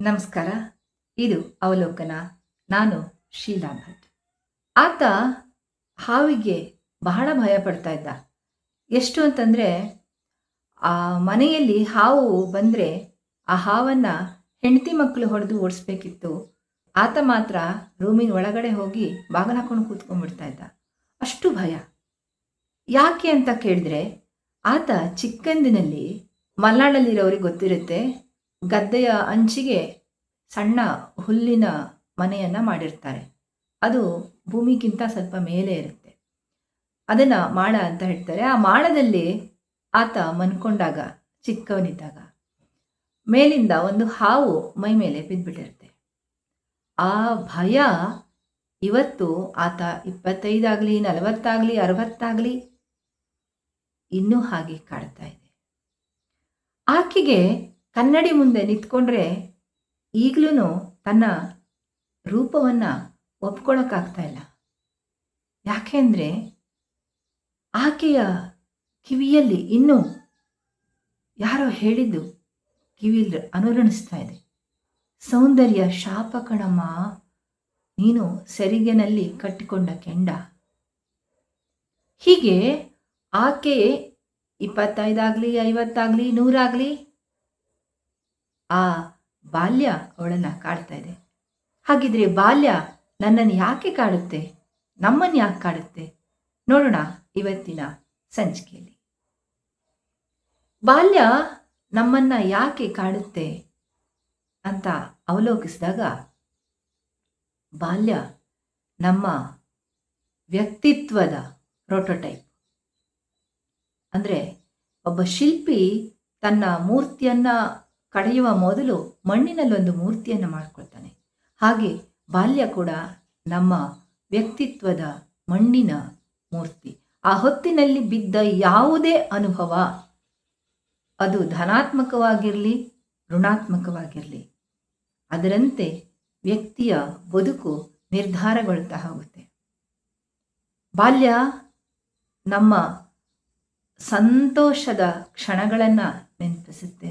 ನಮಸ್ಕಾರ. ಇದು ಅವಲೋಕನ. ನಾನು ಶೀಲಾ ಭಟ್. ಆತ ಹಾವಿಗೆ ಬಹಳ ಭಯ ಪಡ್ತಾ ಇದ್ದ. ಎಷ್ಟು ಅಂತಂದರೆ, ಆ ಮನೆಯಲ್ಲಿ ಹಾವು ಬಂದರೆ ಆ ಹಾವನ್ನು ಹೆಂಡತಿ ಮಕ್ಕಳು ಹೊಡೆದು ಓಡಿಸ್ಬೇಕಿತ್ತು. ಆತ ಮಾತ್ರ ರೂಮಿನ ಒಳಗಡೆ ಹೋಗಿ ಬಾಗಿಲು ಹಾಕೊಂಡು ಕೂತ್ಕೊಂಡ್ಬಿಡ್ತಾ ಇದ್ದ. ಅಷ್ಟು ಭಯ. ಯಾಕೆ ಅಂತ ಕೇಳಿದ್ರೆ, ಆತ ಚಿಕ್ಕಂದಿನಲ್ಲಿ ಮಲೆನಾಡಲ್ಲಿರೋರಿಗೆ ಗೊತ್ತಿರುತ್ತೆ, ಗದ್ದೆಯ ಅಂಚಿಗೆ ಸಣ್ಣ ಹುಲ್ಲಿನ ಮನೆಯನ್ನು ಮಾಡಿರ್ತಾರೆ. ಅದು ಭೂಮಿಗಿಂತ ಸ್ವಲ್ಪ ಮೇಲೆ ಇರುತ್ತೆ. ಅದನ್ನು ಮಾಳ ಅಂತ ಹೇಳ್ತಾರೆ. ಆ ಮಾಳದಲ್ಲಿ ಆತ ಮನ್ಕೊಂಡಾಗ, ಚಿಕ್ಕವನಿದ್ದಾಗ, ಮೇಲಿಂದ ಒಂದು ಹಾವು ಮೈ ಮೇಲೆ ಬಿದ್ದುಬಿಟ್ಟಿರುತ್ತೆ. ಆ ಭಯ ಇವತ್ತು ಆತ 25 ಆಗಲಿ, 40 ಆಗಲಿ, 60 ಆಗಲಿ ಇನ್ನೂ ಹಾಗೆ ಕಾಡ್ತಾ ಇದೆ. ಆಕೆಗೆ ಕನ್ನಡಿ ಮುಂದೆ ನಿಂತ್ಕೊಂಡ್ರೆ ಈಗಲೂ ತನ್ನ ರೂಪವನ್ನು ಒಪ್ಕೊಳ್ಳೋಕ್ಕಾಗ್ತಾ ಇಲ್ಲ. ಯಾಕೆ ಅಂದರೆ ಆಕೆಯ ಕಿವಿಯಲ್ಲಿ ಇನ್ನೂ ಯಾರೋ ಹೇಳಿದ್ದು ಕಿವಿಯಲ್ಲಿ ಅನುರಣಿಸ್ತಾ ಇದೆ. ಸೌಂದರ್ಯ ಶಾಪ ಕಣಮ್ಮ, ನೀನು ಸೆರಿಗೆನಲ್ಲಿ ಕಟ್ಟಿಕೊಂಡ ಕೆಂಡ. ಹೀಗೆ ಆಕೆ 25 ಆಗಲಿ, 50 ಆಗಲಿ, 100 ಆಗಲಿ, ಆ ಬಾಲ್ಯ ಅವಳನ್ನು ಕಾಡ್ತಾ ಇದೆ. ಹಾಗಿದ್ರೆ ಬಾಲ್ಯ ನನ್ನನ್ನು ಯಾಕೆ ಕಾಡುತ್ತೆ, ನಮ್ಮನ್ನು ಯಾಕೆ ಕಾಡುತ್ತೆ? ನೋಡೋಣ ಇವತ್ತಿನ ಸಂಚಿಕೆಯಲ್ಲಿ. ಬಾಲ್ಯ ನಮ್ಮನ್ನು ಯಾಕೆ ಕಾಡುತ್ತೆ ಅಂತ ಅವಲೋಕಿಸಿದಾಗ, ಬಾಲ್ಯ ನಮ್ಮ ವ್ಯಕ್ತಿತ್ವದ ಪ್ರೋಟೋಟೈಪ್. ಅಂದರೆ ಒಬ್ಬ ಶಿಲ್ಪಿ ತನ್ನ ಮೂರ್ತಿಯನ್ನು ಕಡೆಯುವ ಮೊದಲು ಮಣ್ಣಿನಲ್ಲೊಂದು ಮೂರ್ತಿಯನ್ನು ಮಾಡ್ಕೊಳ್ತಾನೆ. ಹಾಗೆ ಬಾಲ್ಯ ಕೂಡ ನಮ್ಮ ವ್ಯಕ್ತಿತ್ವದ ಮಣ್ಣಿನ ಮೂರ್ತಿ. ಆ ಹೊತ್ತಿನಲ್ಲಿ ಬಿದ್ದ ಯಾವುದೇ ಅನುಭವ, ಅದು ಧನಾತ್ಮಕವಾಗಿರಲಿ, ಋಣಾತ್ಮಕವಾಗಿರಲಿ, ಅದರಂತೆ ವ್ಯಕ್ತಿಯ ಬದುಕು ನಿರ್ಧಾರಗೊಳ್ತಾ ಹೋಗುತ್ತೆ. ಬಾಲ್ಯ ನಮ್ಮ ಸಂತೋಷದ ಕ್ಷಣಗಳನ್ನು ನೆನಪಿಸುತ್ತೆ,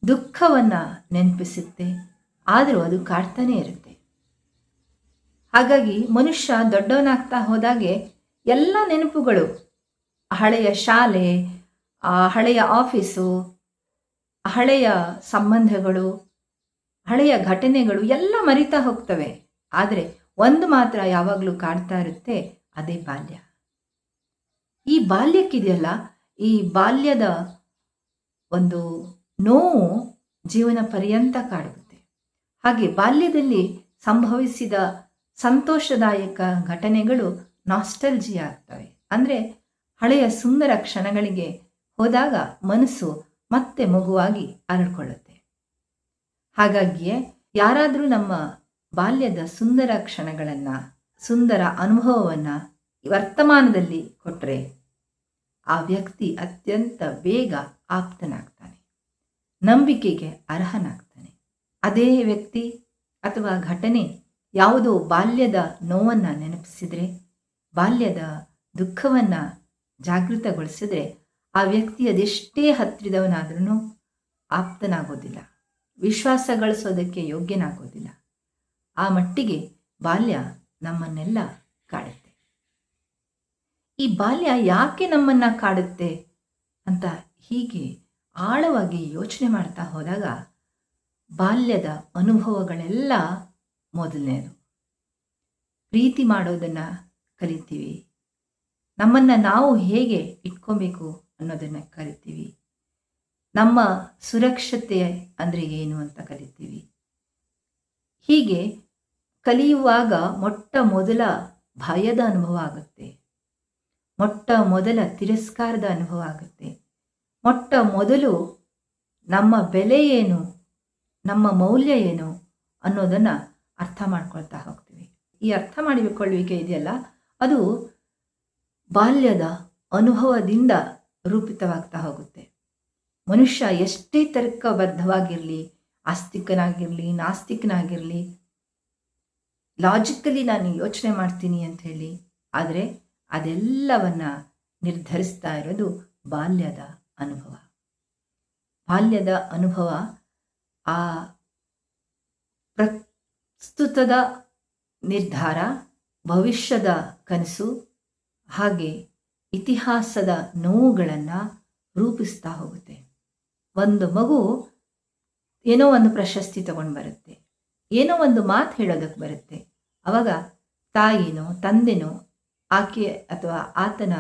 ದುಃಖವನ್ನು ನೆನಪಿಸುತ್ತೆ, ಆದರೂ ಅದು ಕಾಡ್ತಾನೇ ಇರುತ್ತೆ. ಹಾಗಾಗಿ ಮನುಷ್ಯ ದೊಡ್ಡವನಾಗ್ತಾ ಹೋದಾಗೆ ಎಲ್ಲ ನೆನಪುಗಳು, ಹಳೆಯ ಶಾಲೆ, ಹಳೆಯ ಆಫೀಸು, ಹಳೆಯ ಸಂಬಂಧಗಳು, ಹಳೆಯ ಘಟನೆಗಳು ಎಲ್ಲ ಮರಿತಾ ಹೋಗ್ತವೆ. ಆದರೆ ಒಂದು ಮಾತ್ರ ಯಾವಾಗಲೂ ಕಾಡ್ತಾ ಇರುತ್ತೆ, ಅದೇ ಬಾಲ್ಯ. ಈ ಬಾಲ್ಯಕ್ಕಿದೆಯಲ್ಲ, ಈ ಬಾಲ್ಯದ ಒಂದು ನೋವು ಜೀವನ ಪರ್ಯಂತ ಕಾಡುತ್ತೆ. ಹಾಗೆ ಬಾಲ್ಯದಲ್ಲಿ ಸಂಭವಿಸಿದ ಸಂತೋಷದಾಯಕ ಘಟನೆಗಳು ನಾಸ್ಟಲ್ಜಿಯಾ ಆಗ್ತವೆ. ಅಂದರೆ ಹಳೆಯ ಸುಂದರ ಕ್ಷಣಗಳಿಗೆ ಹೋದಾಗ ಮನಸ್ಸು ಮತ್ತೆ ಮಗುವಾಗಿ ಅರಳಿಕೊಳ್ಳುತ್ತೆ. ಹಾಗಾಗಿಯೇ ಯಾರಾದರೂ ನಮ್ಮ ಬಾಲ್ಯದ ಸುಂದರ ಕ್ಷಣಗಳನ್ನು, ಸುಂದರ ಅನುಭವವನ್ನು ವರ್ತಮಾನದಲ್ಲಿ ಕೊಟ್ಟರೆ ಆ ವ್ಯಕ್ತಿ ಅತ್ಯಂತ ಬೇಗ ಆಪ್ತನಾಗ್ತಾನೆ, ನಂಬಿಕೆಗೆ ಅರ್ಹನಾಗ್ತಾನೆ. ಅದೇ ವ್ಯಕ್ತಿ ಅಥವಾ ಘಟನೆ ಯಾವುದೋ ಬಾಲ್ಯದ ನೋವನ್ನು ನೆನಪಿಸಿದರೆ, ಬಾಲ್ಯದ ದುಃಖವನ್ನು ಜಾಗೃತಗೊಳಿಸಿದರೆ, ಆ ವ್ಯಕ್ತಿ ಅದೆಷ್ಟೇ ಹತ್ತಿರದವನಾದ್ರೂ ಆಪ್ತನಾಗೋದಿಲ್ಲ, ವಿಶ್ವಾಸ ಗಳಿಸೋದಕ್ಕೆ ಯೋಗ್ಯನಾಗೋದಿಲ್ಲ. ಆ ಮಟ್ಟಿಗೆ ಬಾಲ್ಯ ನಮ್ಮನ್ನೆಲ್ಲ ಕಾಡುತ್ತೆ. ಈ ಬಾಲ್ಯ ಯಾಕೆ ನಮ್ಮನ್ನು ಕಾಡುತ್ತೆ ಅಂತ ಹೀಗೆ ಆಳವಾಗಿ ಯೋಚನೆ ಮಾಡ್ತಾ ಹೋದಾಗ, ಬಾಲ್ಯದ ಅನುಭವಗಳೆಲ್ಲ ಮೊದಲನೇದು. ಪ್ರೀತಿ ಮಾಡೋದನ್ನು ಕಲಿತೀವಿ, ನಮ್ಮನ್ನು ನಾವು ಹೇಗೆ ಇಟ್ಕೊಬೇಕು ಅನ್ನೋದನ್ನು ಕಲಿತೀವಿ, ನಮ್ಮ ಸುರಕ್ಷತೆ ಅಂದರೆ ಏನು ಅಂತ ಕಲಿತೀವಿ. ಹೀಗೆ ಕಲಿಯುವಾಗ ಮೊಟ್ಟ ಮೊದಲ ಭಯದ ಅನುಭವ ಆಗುತ್ತೆ, ಮೊಟ್ಟ ಮೊದಲ ತಿರಸ್ಕಾರದ ಅನುಭವ ಆಗುತ್ತೆ, ಮೊಟ್ಟ ಮೊದಲು ನಮ್ಮ ಬೆಲೆ ಏನು, ನಮ್ಮ ಮೌಲ್ಯ ಏನು ಅನ್ನೋದನ್ನು ಅರ್ಥ ಮಾಡ್ಕೊಳ್ತಾ ಹೋಗ್ತೀವಿ. ಈ ಅರ್ಥ ಮಾಡಿಕೊಳ್ಳುವಿಕೆ ಇದೆಯಲ್ಲ, ಅದು ಬಾಲ್ಯದ ಅನುಭವದಿಂದ ರೂಪಿತವಾಗ್ತಾ ಹೋಗುತ್ತೆ. ಮನುಷ್ಯ ಎಷ್ಟೇ ತರ್ಕಬದ್ಧವಾಗಿರಲಿ, ಆಸ್ತಿಕನಾಗಿರಲಿ, ನಾಸ್ತಿಕನಾಗಿರಲಿ, ಲಾಜಿಕಲಿ ನಾನು ಯೋಚನೆ ಮಾಡ್ತೀನಿ ಅಂತ ಹೇಳಿ, ಆದರೆ ಅದೆಲ್ಲವನ್ನು ನಿರ್ಧರಿಸ್ತಾ ಇರೋದು ಬಾಲ್ಯದ ಅನುಭವ. ಬಾಲ್ಯದ ಅನುಭವ ಆ ಪ್ರಸ್ತುತದ ನಿರ್ಧಾರ, ಭವಿಷ್ಯದ ಕನಸು, ಹಾಗೆ ಇತಿಹಾಸದ ನೋವುಗಳನ್ನು ರೂಪಿಸ್ತಾ ಹೋಗುತ್ತೆ. ಒಂದು ಮಗು ಏನೋ ಒಂದು ಪ್ರಶಸ್ತಿ ತಗೊಂಡು ಬರುತ್ತೆ, ಏನೋ ಒಂದು ಮಾತು ಹೇಳೋದಕ್ಕೆ ಬರುತ್ತೆ. ಆವಾಗ ತಾಯಿನೋ ತಂದೆನೋ ಆಕೆ ಅಥವಾ ಆತನ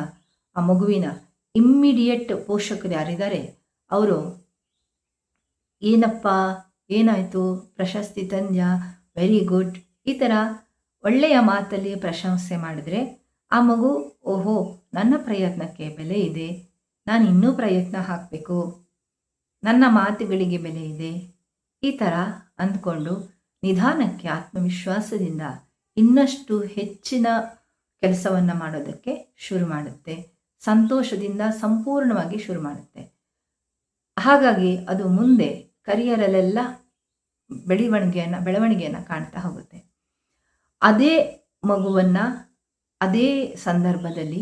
ಆ ಮಗುವಿನ ಇಮ್ಮಿಡಿಯೇಟ್ ಪೋಷಕರು ಯಾರಿದ್ದಾರೆ ಅವರು ಏನಪ್ಪ ಏನಾಯಿತು, ಪ್ರಶಸ್ತಿ ತಂದ್ಯಾ, ವೆರಿ ಗುಡ್, ಈ ಥರ ಒಳ್ಳೆಯ ಮಾತಲ್ಲಿ ಪ್ರಶಂಸೆ ಮಾಡಿದ್ರೆ ಆ ಮಗು ಓಹೋ ನನ್ನ ಪ್ರಯತ್ನಕ್ಕೆ ಬೆಲೆ ಇದೆ, ನಾನು ಇನ್ನೂ ಪ್ರಯತ್ನ ಹಾಕಬೇಕು, ನನ್ನ ಮಾತುಗಳಿಗೆ ಬೆಲೆ ಇದೆ, ಈ ಥರ ಅಂದ್ಕೊಂಡು ನಿಧಾನಕ್ಕೆ ಆತ್ಮವಿಶ್ವಾಸದಿಂದ ಇನ್ನಷ್ಟು ಹೆಚ್ಚಿನ ಕೆಲಸವನ್ನು ಮಾಡೋದಕ್ಕೆ ಶುರು ಮಾಡುತ್ತೆ. ಸಂತೋಷದಿಂದ ಸಂಪೂರ್ಣವಾಗಿ ಶುರು ಮಾಡುತ್ತೆ. ಹಾಗಾಗಿ ಅದು ಮುಂದೆ ಕರಿಯರಲ್ಲೆಲ್ಲ ಬೆಳವಣಿಗೆಯನ್ನು ಕಾಣ್ತಾ ಹೋಗುತ್ತೆ. ಅದೇ ಮಗುವನ್ನು ಅದೇ ಸಂದರ್ಭದಲ್ಲಿ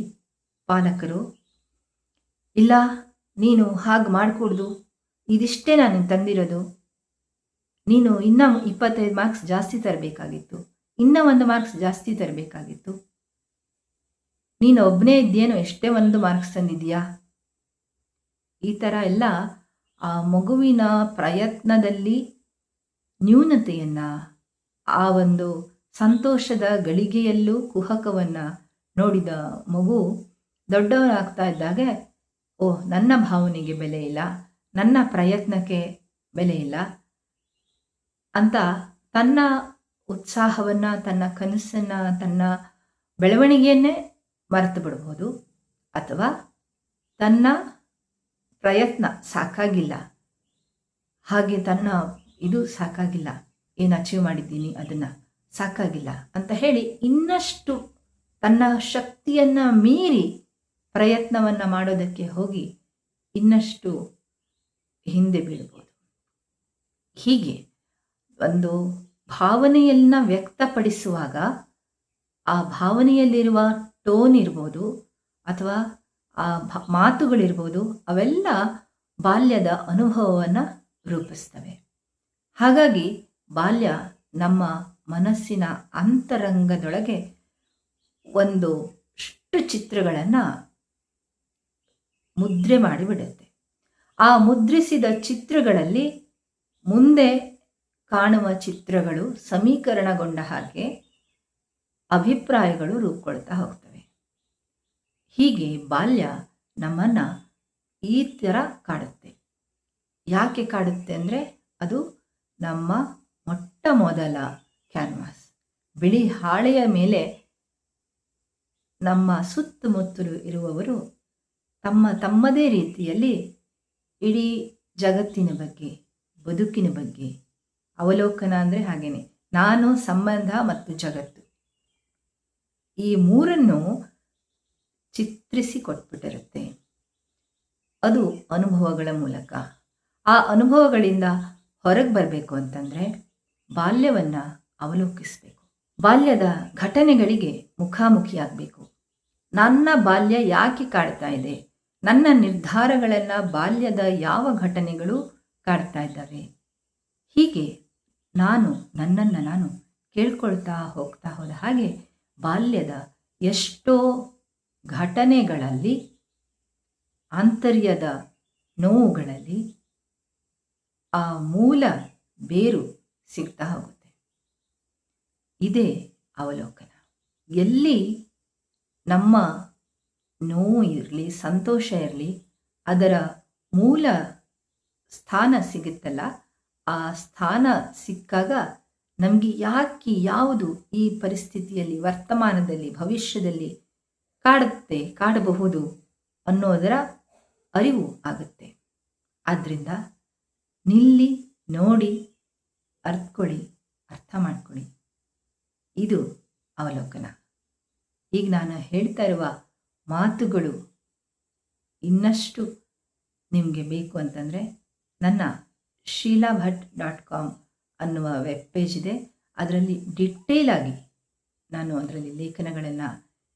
ಪಾಲಕರು ಇಲ್ಲ ನೀನು ಹಾಗೆ ಮಾಡಿಕೊಡ್ದು, ಇದಿಷ್ಟೇ ನಾನು ತಂದಿರೋದು, ನೀನು ಇನ್ನೂ 25 ಮಾರ್ಕ್ಸ್ ಜಾಸ್ತಿ ತರಬೇಕಾಗಿತ್ತು, ಇನ್ನೂ 1 ಮಾರ್ಕ್ಸ್ ಜಾಸ್ತಿ ತರಬೇಕಾಗಿತ್ತು, ನೀನು ಒಬ್ಬನೇ ಇದ್ದೇನೋ ಎಷ್ಟೇ 1 ಮಾರ್ಕ್ಸ್ ತಂದಿದೆಯಾ, ಈ ಥರ ಎಲ್ಲ ಆ ಮಗುವಿನ ಪ್ರಯತ್ನದಲ್ಲಿ ನ್ಯೂನತೆಯನ್ನು, ಆ ಒಂದು ಸಂತೋಷದ ಗಳಿಗೆಯಲ್ಲೂ ಕುಹಕವನ್ನು ನೋಡಿದ ಮಗು ದೊಡ್ಡವರಾಗ್ತಾ ಇದ್ದಾಗ ಓಹ್ ನನ್ನ ಭಾವನೆಗೆ ಬೆಲೆ ಇಲ್ಲ, ನನ್ನ ಪ್ರಯತ್ನಕ್ಕೆ ಬೆಲೆ ಇಲ್ಲ ಅಂತ ತನ್ನ ಉತ್ಸಾಹವನ್ನು, ತನ್ನ ಕನಸನ್ನು, ತನ್ನ ಬೆಳವಣಿಗೆಯನ್ನೇ ಮರೆತು ಬಿಡ್ಬೋದು. ಅಥವಾ ತನ್ನ ಪ್ರಯತ್ನ ಸಾಕಾಗಿಲ್ಲ, ಹಾಗೆ ತನ್ನ ಇದು ಸಾಕಾಗಿಲ್ಲ, ಏನು ಅಚೀವ್ ಮಾಡಿದ್ದೀನಿ ಅದನ್ನು ಸಾಕಾಗಿಲ್ಲ ಅಂತ ಹೇಳಿ ಇನ್ನಷ್ಟು ತನ್ನ ಶಕ್ತಿಯನ್ನು ಮೀರಿ ಪ್ರಯತ್ನವನ್ನು ಮಾಡೋದಕ್ಕೆ ಹೋಗಿ ಇನ್ನಷ್ಟು ಹಿಂದೆ ಬೀಳ್ಬೋದು. ಹೀಗೆ ಒಂದು ಭಾವನೆಯನ್ನು ವ್ಯಕ್ತಪಡಿಸುವಾಗ ಆ ಭಾವನೆಯಲ್ಲಿರುವ ಟೋನ್ ಇರ್ಬೋದು ಅಥವಾ ಆ ಮಾತುಗಳಿರ್ಬೋದು, ಅವೆಲ್ಲ ಬಾಲ್ಯದ ಅನುಭವವನ್ನು ರೂಪಿಸ್ತವೆ. ಹಾಗಾಗಿ ಬಾಲ್ಯ ನಮ್ಮ ಮನಸ್ಸಿನ ಅಂತರಂಗದೊಳಗೆ ಒಂದಷ್ಟು ಚಿತ್ರಗಳನ್ನು ಮುದ್ರೆ ಮಾಡಿಬಿಡುತ್ತೆ. ಆ ಮುದ್ರಿಸಿದ ಚಿತ್ರಗಳಲ್ಲಿ ಮುಂದೆ ಕಾಣುವ ಚಿತ್ರಗಳು ಸಮೀಕರಣಗೊಂಡ ಹಾಗೆ ಅಭಿಪ್ರಾಯಗಳು ರೂಪುಕೊಳ್ತಾ ಹೋಗ್ತವೆ. ಹೀಗೆ ಬಾಲ್ಯ ನಮ್ಮನ್ನು ಈ ಥರ ಕಾಡುತ್ತೆ. ಯಾಕೆ ಕಾಡುತ್ತೆ ಅಂದರೆ ಅದು ನಮ್ಮ ಮೊಟ್ಟ ಮೊದಲ ಕ್ಯಾನ್ವಾಸ್. ಬಿಳಿ ಹಾಳೆಯ ಮೇಲೆ ನಮ್ಮ ಸುತ್ತಮುತ್ತಲು ಇರುವವರು ತಮ್ಮದೇ ರೀತಿಯಲ್ಲಿ ಇಡೀ ಜಗತ್ತಿನ ಬಗ್ಗೆ, ಬದುಕಿನ ಬಗ್ಗೆ ಅವಲೋಕನ ಅಂದರೆ ಹಾಗೇನೆ ನಾನು, ಸಂಬಂಧ ಮತ್ತು ಜಗತ್ತು, ಈ ಮೂರನ್ನು ಚಿತ್ರಿಸಿ ಕೊಟ್ಬಿಟ್ಟಿರುತ್ತೆ. ಅದು ಅನುಭವಗಳ ಮೂಲಕ. ಆ ಅನುಭವಗಳಿಂದ ಹೊರಗೆ ಬರಬೇಕು ಅಂತಂದರೆ ಬಾಲ್ಯವನ್ನು ಅವಲೋಕಿಸಬೇಕು. ಬಾಲ್ಯದ ಘಟನೆಗಳಿಗೆ ಮುಖಾಮುಖಿಯಾಗಬೇಕು. ನನ್ನ ಬಾಲ್ಯ ಯಾಕೆ ಕಾಡ್ತಾ ಇದೆ, ನನ್ನ ನಿರ್ಧಾರಗಳನ್ನು ಬಾಲ್ಯದ ಯಾವ ಘಟನೆಗಳು ಕಾಡ್ತಾ ಇದ್ದಾವೆ, ಹೀಗೆ ನನ್ನನ್ನು ನಾನು ಕೇಳ್ಕೊಳ್ತಾ ಹೋಗ್ತಾ ಹೋದ ಹಾಗೆ ಬಾಲ್ಯದ ಎಷ್ಟೋ ಘಟನೆಗಳಲ್ಲಿ, ಆಂತರ್ಯದ ನೋವುಗಳಲ್ಲಿ ಆ ಮೂಲ ಬೇರು ಸಿಗ್ತಾ ಹೋಗುತ್ತೆ. ಇದೇ ಅವಲೋಕನ. ಎಲ್ಲಿ ನಮ್ಮ ನೋವು ಇರಲಿ, ಸಂತೋಷ ಇರಲಿ, ಅದರ ಮೂಲ ಸ್ಥಾನ ಸಿಗುತ್ತಲ್ಲ, ಆ ಸ್ಥಾನ ಸಿಕ್ಕಾಗ ನಮಗೆ ಯಾವುದು ಈ ಪರಿಸ್ಥಿತಿಯಲ್ಲಿ, ವರ್ತಮಾನದಲ್ಲಿ, ಭವಿಷ್ಯದಲ್ಲಿ ಕಾಡಬಹುದು ಅನ್ನೋದರ ಅರಿವು ಆಗುತ್ತೆ. ಆದ್ದರಿಂದ ನಿಲ್ಲಿ, ನೋಡಿ, ಅರ್ಥ ಮಾಡ್ಕೊಳ್ಳಿ. ಇದು ಅವಲೋಕನ. ಈಗ ನಾನು ಹೇಳ್ತಾ ಇರುವ ಮಾತುಗಳು ಇನ್ನಷ್ಟು ನಿಮಗೆ ಬೇಕು ಅಂತಂದರೆ ನನ್ನ sheelabhat.com ಅನ್ನುವ ವೆಬ್ ಪೇಜ್ ಇದೆ. ಅದರಲ್ಲಿ ಡಿಟೇಲ್ ಆಗಿ ನಾನು ಅದರಲ್ಲಿ ಲೇಖನಗಳನ್ನು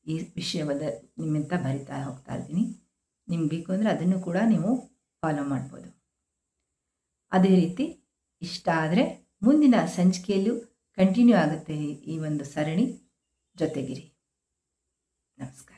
ಈ ವಿಷಯವಾದ ನಿಮ್ಮಿಂದ ಬರಿತಾ ಹೋಗ್ತಾ ಇದ್ದೀನಿ. ನಿಮ್ಗೆ ಬೇಕು ಅಂದರೆ ಅದನ್ನು ಕೂಡ ನೀವು ಫಾಲೋ ಮಾಡ್ಬೋದು. ಅದೇ ರೀತಿ ಇಷ್ಟ ಆದರೆ ಮುಂದಿನ ಸಂಚಿಕೆಯಲ್ಲೂ ಕಂಟಿನ್ಯೂ ಆಗುತ್ತೆ ಈ ಒಂದು ಸರಣಿ. ಜೊತೆಗಿರಿ. ನಮಸ್ಕಾರ.